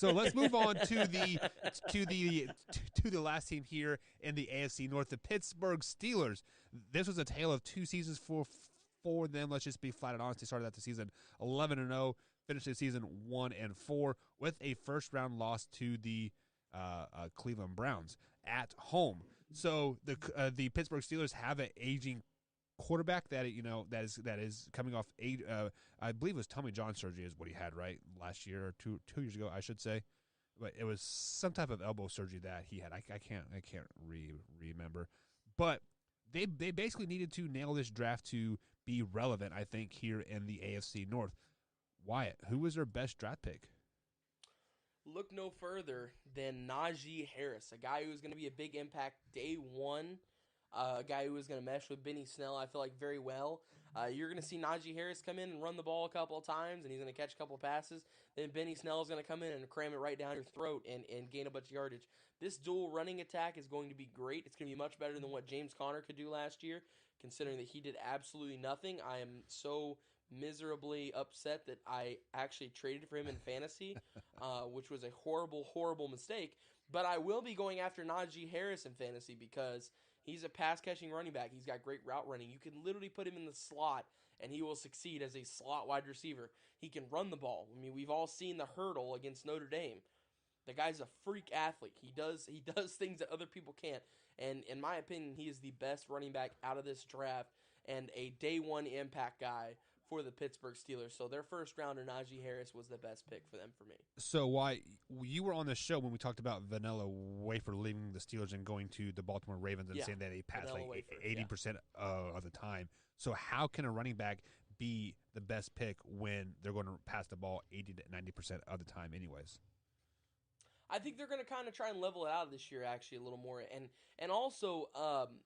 So let's move on to the last team here in the AFC North, the Pittsburgh Steelers. This was a tale of two seasons for them. Let's just be flat and honest. They started out the season 11-0, finished the season 1-4 with a first round loss to the Cleveland Browns at home. So the Pittsburgh Steelers have an aging quarterback that is coming off I believe it was Tommy John surgery is what he had right last year or two years ago, I should say, but it was some type of elbow surgery that he had. I can't remember, but they basically needed to nail this draft to be relevant. I think here in the AFC North. Wyatt, who was their best draft pick? Look no further than Najee Harris, a guy who's going to be a big impact day one. A guy who is going to mesh with Benny Snell, I feel like, very well. You're going to see Najee Harris come in and run the ball a couple of times, and he's going to catch a couple of passes. Then Benny Snell is going to come in and cram it right down your throat and gain a bunch of yardage. This dual running attack is going to be great. It's going to be much better than what James Conner could do last year, considering that he did absolutely nothing. I am so miserably upset that I actually traded for him in fantasy, which was a horrible, horrible mistake. But I will be going after Najee Harris in fantasy because he's a pass-catching running back. He's got great route running. You can literally put him in the slot, and he will succeed as a slot wide receiver. He can run the ball. I mean, we've all seen the hurdle against Notre Dame. The guy's a freak athlete. He does things that other people can't. And in my opinion, he is the best running back out of this draft and a day one impact guy for the Pittsburgh Steelers. So their first rounder, Najee Harris, was the best pick for them for me. So why you were on the show when we talked about Vanilla Wafer leaving the Steelers and going to the Baltimore Ravens and saying that they pass like 80% of the time. So how can a running back be the best pick when they're going to pass the ball 80 to 90% of the time anyways? I think they're going to kind of try and level it out this year, actually, a little more. And also,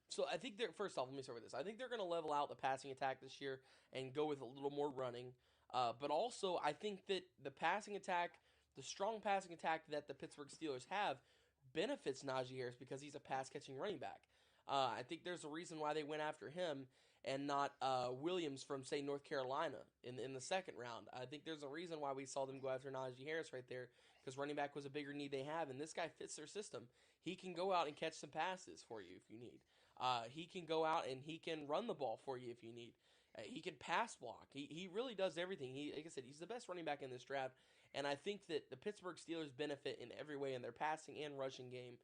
so I think first off, let me start with this. I think they're going to level out the passing attack this year and go with a little more running. But also, I think that the passing attack, the strong passing attack that the Pittsburgh Steelers have, benefits Najee Harris because he's a pass-catching running back. I think there's a reason why they went after him and not Williams from, say, North Carolina in the second round. I think there's a reason why we saw them go after Najee Harris right there, because running back was a bigger need they have, and this guy fits their system. He can go out and catch some passes for you if you need. He can go out and he can run the ball for you if you need. He can pass block. He really does everything. Like I said, he's the best running back in this draft, and I think that the Pittsburgh Steelers benefit in every way in their passing and rushing game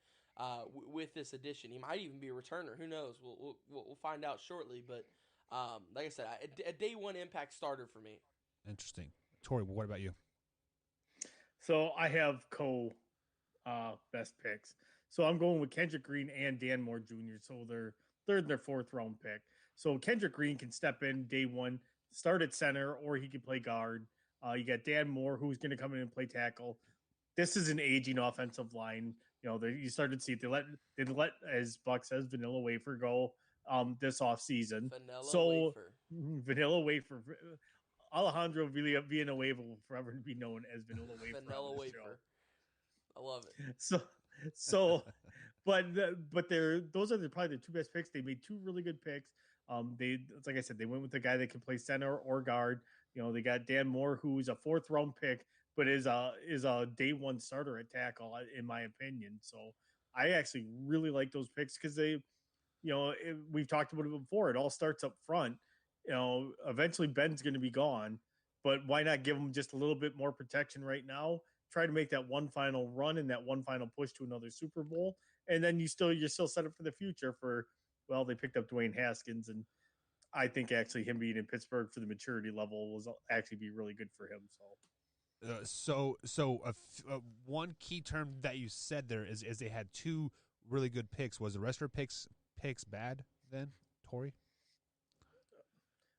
with this addition. He might even be a returner. Who knows? We'll find out shortly. But like I said, a day one impact starter for me. Interesting. Tori, what about you? So I have best picks. So I'm going with Kendrick Green and Dan Moore Jr. So they're third and their fourth round pick. So Kendrick Green can step in day one, start at center, or he can play guard. You got Dan Moore, who's going to come in and play tackle. This is an aging offensive line. You know, you started to see it. They let, as Buck says, Vanilla Wafer go this offseason. Vanilla Wafer. Alejandro Villanueva will forever be known as Vanilla Wafer. Vanilla Wafer. Show. I love it. But those are probably the two best picks. They made two really good picks. Like I said, they went with the guy that can play center or guard. You know, they got Dan Moore, who's a fourth round pick, but is a day one starter at tackle, in my opinion. So I actually really like those picks because we've talked about it before. It all starts up front. You know, eventually Ben's going to be gone, but why not give him just a little bit more protection right now? Try to make that one final run and that one final push to another Super Bowl, and then you're still set up for the future. They picked up Dwayne Haskins, and I think actually him being in Pittsburgh for the maturity level will actually be really good for him. One key term that you said there is they had two really good picks. Was the rest of their picks bad then, Tori?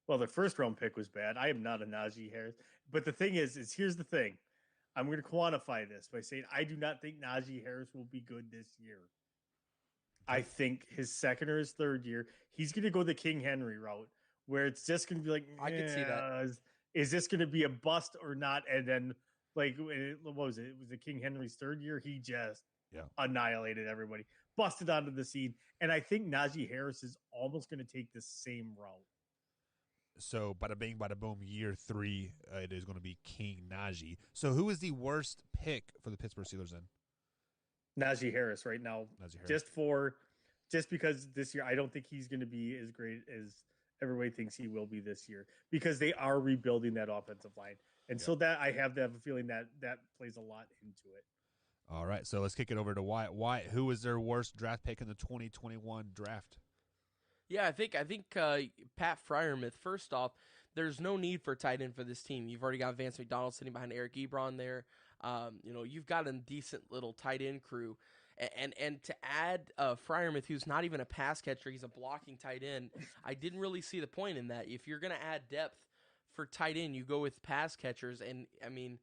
Well, the first round pick was bad. I am not a Najee Harris. But the thing is here's the thing. I'm going to quantify this by saying I do not think Najee Harris will be good this year. I think his second or his third year, he's going to go the King Henry route, where it's just going to be like, I can see that. Is this going to be a bust or not? And then, like, what was it? It was the King Henry's third year. He just annihilated everybody, busted onto the scene. And I think Najee Harris is almost going to take the same route. So, bada bing, bada boom, year 3, it is going to be King Najee. So, who is the worst pick for the Pittsburgh Steelers then? Najee Harris right now. Najee Harris. Just because this year I don't think he's going to be as great as everybody thinks he will be this year, because they are rebuilding that offensive line. And so that I have a feeling that plays a lot into it. All right, so let's kick it over to Wyatt. Wyatt, who is their worst draft pick in the 2021 draft? Yeah, I think Pat Freiermuth. First off, there's no need for a tight end for this team. You've already got Vance McDonald sitting behind Eric Ebron there. You've got a decent little tight end crew. And to add Freiermuth, who's not even a pass catcher, he's a blocking tight end. I didn't really see the point in that. If you're going to add depth for tight end, you go with pass catchers. And, I mean,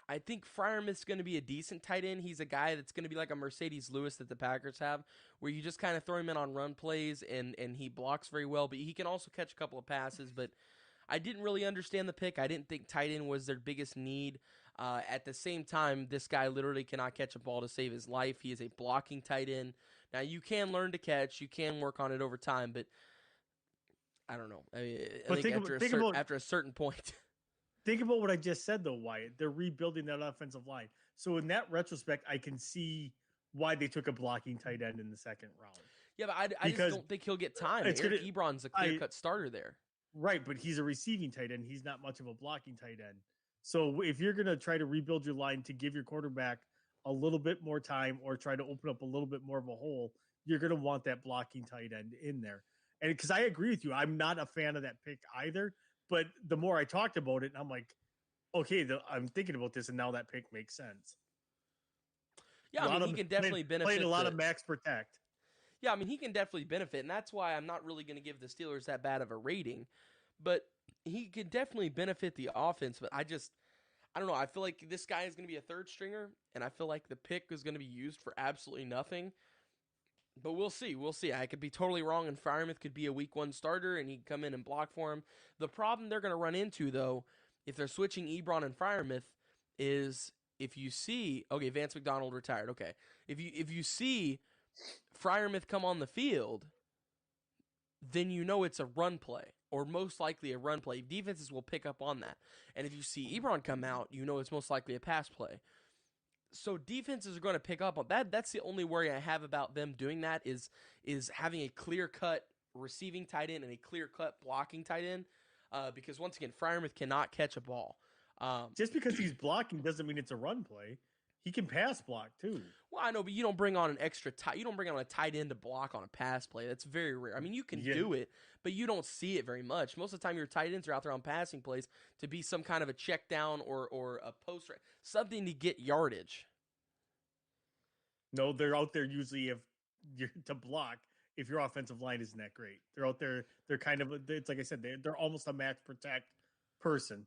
I think Freiermuth's going to be a decent tight end. He's a guy that's going to be like a Mercedes Lewis that the Packers have, where you just kind of throw him in on run plays, and he blocks very well. But he can also catch a couple of passes. But I didn't really understand the pick. I didn't think tight end was their biggest need. At the same time, this guy literally cannot catch a ball to save his life. He is a blocking tight end. Now, you can learn to catch. You can work on it over time, but I don't know. I think after a certain point. Think about what I just said, though, Wyatt. They're rebuilding that offensive line. So in that retrospect, I can see why they took a blocking tight end in the second round. Yeah, but I just don't think he'll get time. Eric Ebron's a clear-cut starter there. Right, but he's a receiving tight end. He's not much of a blocking tight end. So if you're going to try to rebuild your line to give your quarterback a little bit more time or try to open up a little bit more of a hole, you're going to want that blocking tight end in there. And because I agree with you, I'm not a fan of that pick either. But the more I talked about it, I'm like, okay, I'm thinking about this, and now that pick makes sense. Yeah, I mean, he can definitely benefit. Played a lot of max protect. Yeah, I mean, he can definitely benefit, and that's why I'm not really going to give the Steelers that bad of a rating. But he could definitely benefit the offense, but I don't know. I feel like this guy is going to be a third stringer, and I feel like the pick is going to be used for absolutely nothing. But we'll see. We'll see. I could be totally wrong, and Freiermuth could be a week 1 starter, and he'd come in and block for him. The problem they're going to run into, though, if they're switching Ebron and Freiermuth, is if you see, okay, Vance McDonald retired. Okay, if you see Freiermuth come on the field, then you know it's a run play, or most likely a run play. Defenses will pick up on that. And if you see Ebron come out, you know it's most likely a pass play. So defenses are going to pick up on that. That's the only worry I have about them doing that is having a clear-cut receiving tight end and a clear-cut blocking tight end. Because once again, Freiermuth cannot catch a ball. Just because he's blocking doesn't mean it's a run play. He can pass block too. Well, I know, but you don't bring on you don't bring on a tight end to block on a pass play. That's very rare. I mean, you can do it, but you don't see it very much. Most of the time, your tight ends are out there on passing plays to be some kind of a check down or a post, something to get yardage. No, they're out there usually to block if your offensive line isn't that great. They're out there. They're kind of, it's like I said, they're almost a max protect person.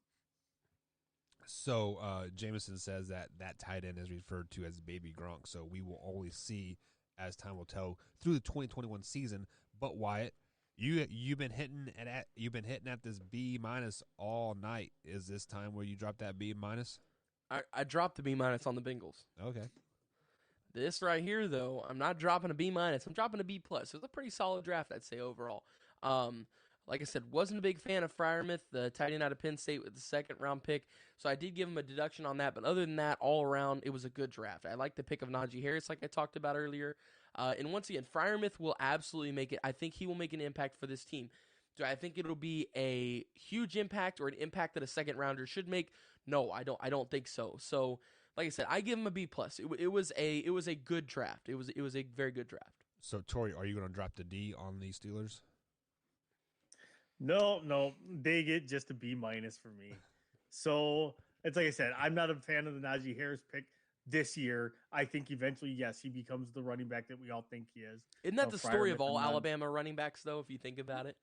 So Jameson says that tight end is referred to as Baby Gronk. So we will only see, as time will tell, through the 2021 season. But Wyatt, you've been hitting at this B- all night. Is this time where you drop that B-? I dropped the B- on the Bengals. Okay. This right here, though, I'm not dropping a B-. I'm dropping a B+. It was a pretty solid draft, I'd say, overall. Like I said, wasn't a big fan of Freiermuth, the tight end out of Penn State with the second-round pick, so I did give him a deduction on that. But other than that, all around, it was a good draft. I like the pick of Najee Harris, like I talked about earlier. And once again, Freiermuth will absolutely make it. I think he will make an impact for this team. Do I think it'll be a huge impact or an impact that a second-rounder should make? No, I don't think so. So, like I said, I give him a B+. It was a good draft. It was a very good draft. So, Tori, are you going to drop the D on the Steelers? No, they get just a B- for me. So it's like I said, I'm not a fan of the Najee Harris pick this year. I think eventually, yes, he becomes the running back that we all think he is. Isn't that the story of all Alabama running backs, though, if you think about it?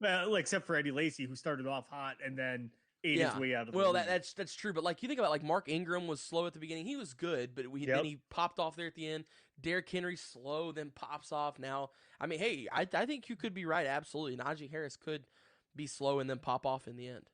Well, except for Eddie Lacy, who started off hot and then ate his way out of the league. That's true. But like you think about, like Mark Ingram was slow at the beginning. He was good, but then he popped off there at the end. Derrick Henry slow, then pops off. Now, I mean, hey, I think you could be right. Absolutely, Najee Harris could be slow and then pop off in the end.